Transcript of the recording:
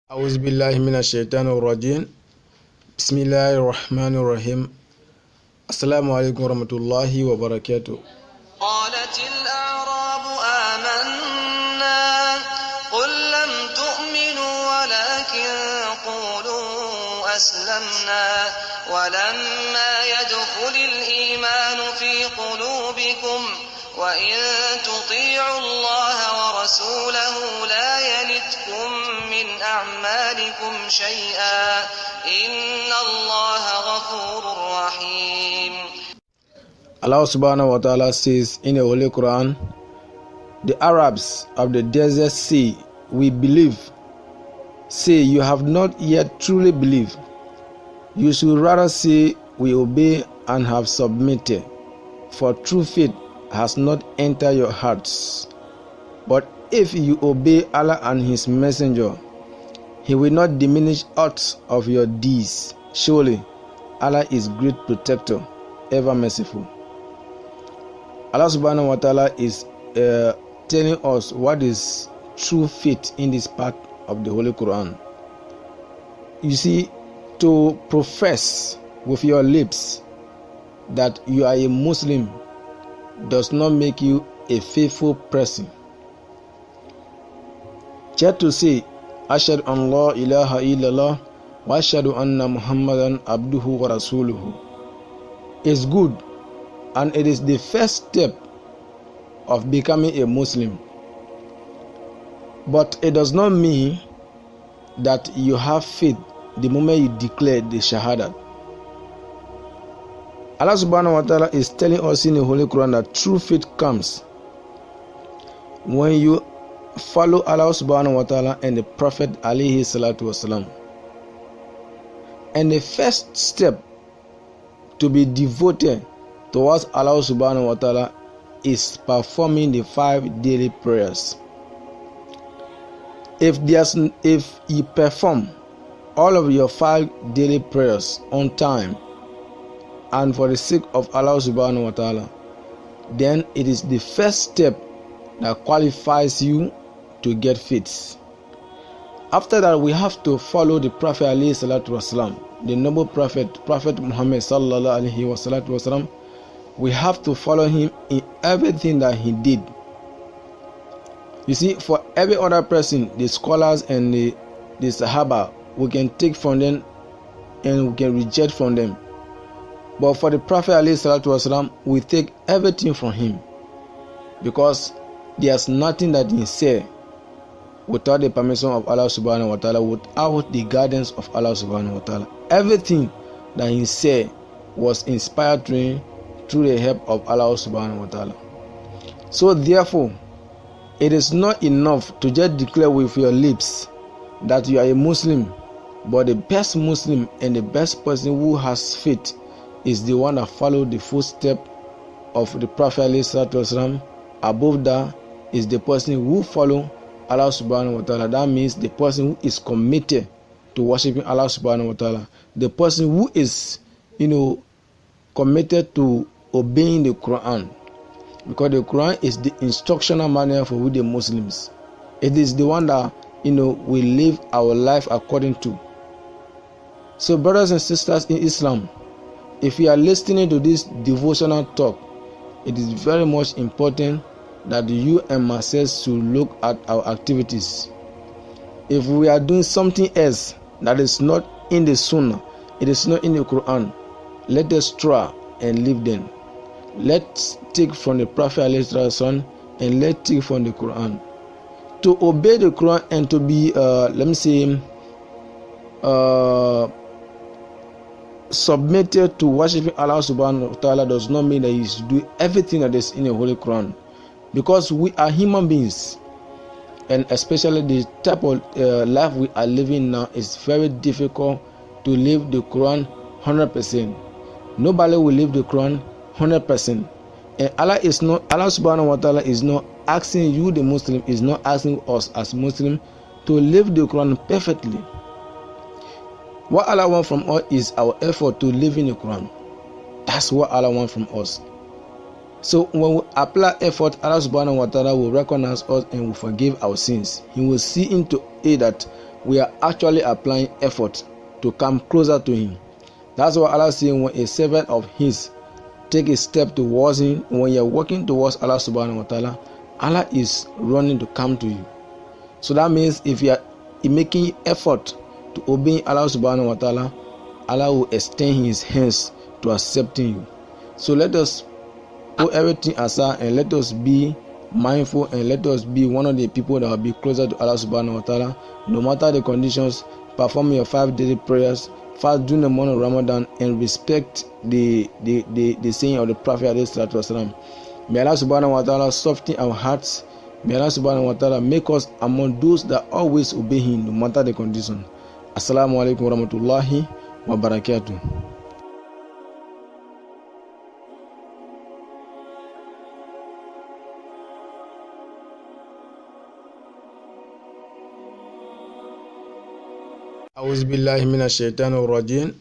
أعوذ بالله من الشيطان الرجيم بسم الله الرحمن الرحيم السلام عليكم ورحمة الله وبركاته. قالت الأعراب آمنا قل لم تؤمنوا ولكن قولوا أسلمنا ولما يدخل الإيمان في قلوبكم وإن تطيعوا الله ورسوله لا يلتكم من أعمالكم شيئا إن الله غفور رحيم. Allah subhanahu wa ta'ala says in the Holy Quran, the Arabs of the desert say, we believe. Say, you have not yet truly believed. You should rather say, we obey and have submitted, for true faith has not entered your hearts. But if you obey Allah and His Messenger, He will not diminish aught of your deeds. Surely, Allah is great protector, ever merciful. Allah subhanahu wa ta'ala is telling us what is true faith in this part of the Holy Quran. You see, to profess with your lips that you are a Muslim does not make you a faithful person. Just to say, Ashhadu an la ilaha illallah wa ashhadu anna Muhammadan abduhu wa rasuluhu is good, and it is the first step of becoming a Muslim. But it does not mean that you have faith the moment you declare the Shahada. Allah subhanahu wa ta'ala is telling us in the Holy Quran that true faith comes when you follow Allah subhanahu wa ta'ala and the Prophet alayhi salatu wasalam. And the first step to be devoted towards Allah subhanahu wa ta'ala is performing the 5 daily prayers. If you perform all of your 5 daily prayers on time and for the sake of Allah subhanahu wa ta'ala, then it is the first step that qualifies you to get faith. After that, we have to follow the Prophet alayhi salatu wasalam, the noble Prophet Muhammad sallallahu alayhi wa salatu wasalam. We have to follow him in everything that he did. You see, for every other person, the scholars and the Sahaba, we can take from them and we can reject from them. But for the Prophet ﷺ, we take everything from him, because there's nothing that he said without the permission of Allah subhanahu wa ta'ala, without the guidance of Allah subhanahu wa ta'ala. Everything that he said was inspired through the help of Allah subhanahu wa ta'ala. So therefore, it is not enough to just declare with your lips that you are a Muslim, but the best Muslim and the best person who has faith is the one that followed the footstep of the Prophet ﷺ. Above that is the person who follow Allah subhanahu wa ta'ala. That means the person who is committed to worshiping Allah subhanahu wa ta'ala. The person who is, committed to obeying the Quran, because the Quran is the instructional manual for we the Muslims. It is the one that we live our life according to. So brothers and sisters in Islam, if you are listening to this devotional talk, it is very much important that you and myself should look at our activities. If we are doing something else that is not in the Sunnah, it is not in the Quran, let us try and leave them. Let's take from the Prophet ﷺ and let's take from the Quran. To obey the Quran and to be, submitted to worshiping Allah subhanahu wa ta'ala does not mean that you should do everything that is in the Holy Quran, because we are human beings, and especially the type of life we are living now is very difficult to live the Quran 100%. Nobody will live the Quran 100%, and Allah subhanahu wa ta'ala is not asking you, the Muslim, is not asking us as Muslim to live the Quran perfectly. What Allah wants from us is our effort to live in the Quran. That's what Allah wants from us. So when we apply effort, Allah subhanahu wa ta'ala will recognize us and will forgive our sins. He will see into it that we are actually applying effort to come closer to Him. That's why Allah says when a servant of His take a step towards Him, when you are walking towards Allah subhanahu wa ta'ala, Allah is running to come to you. So that means if you are making effort to obey Allah subhanahu wa ta'ala, Allah will extend His hands to accepting you. So let us put everything aside and let us be mindful and let us be one of the people that will be closer to Allah subhanahu wa ta'ala. No matter the conditions, perform your 5 daily prayers, fast during the month of Ramadan, and respect the saying of the Prophet. May Allah subhanahu wa ta'ala soften our hearts. May Allah subhanahu wa ta'ala make us among those that always obey Him no matter the condition. Assalamu alaikum warahmatullahi wabarakatuh. أعوذ بالله من الشيطان الرجيم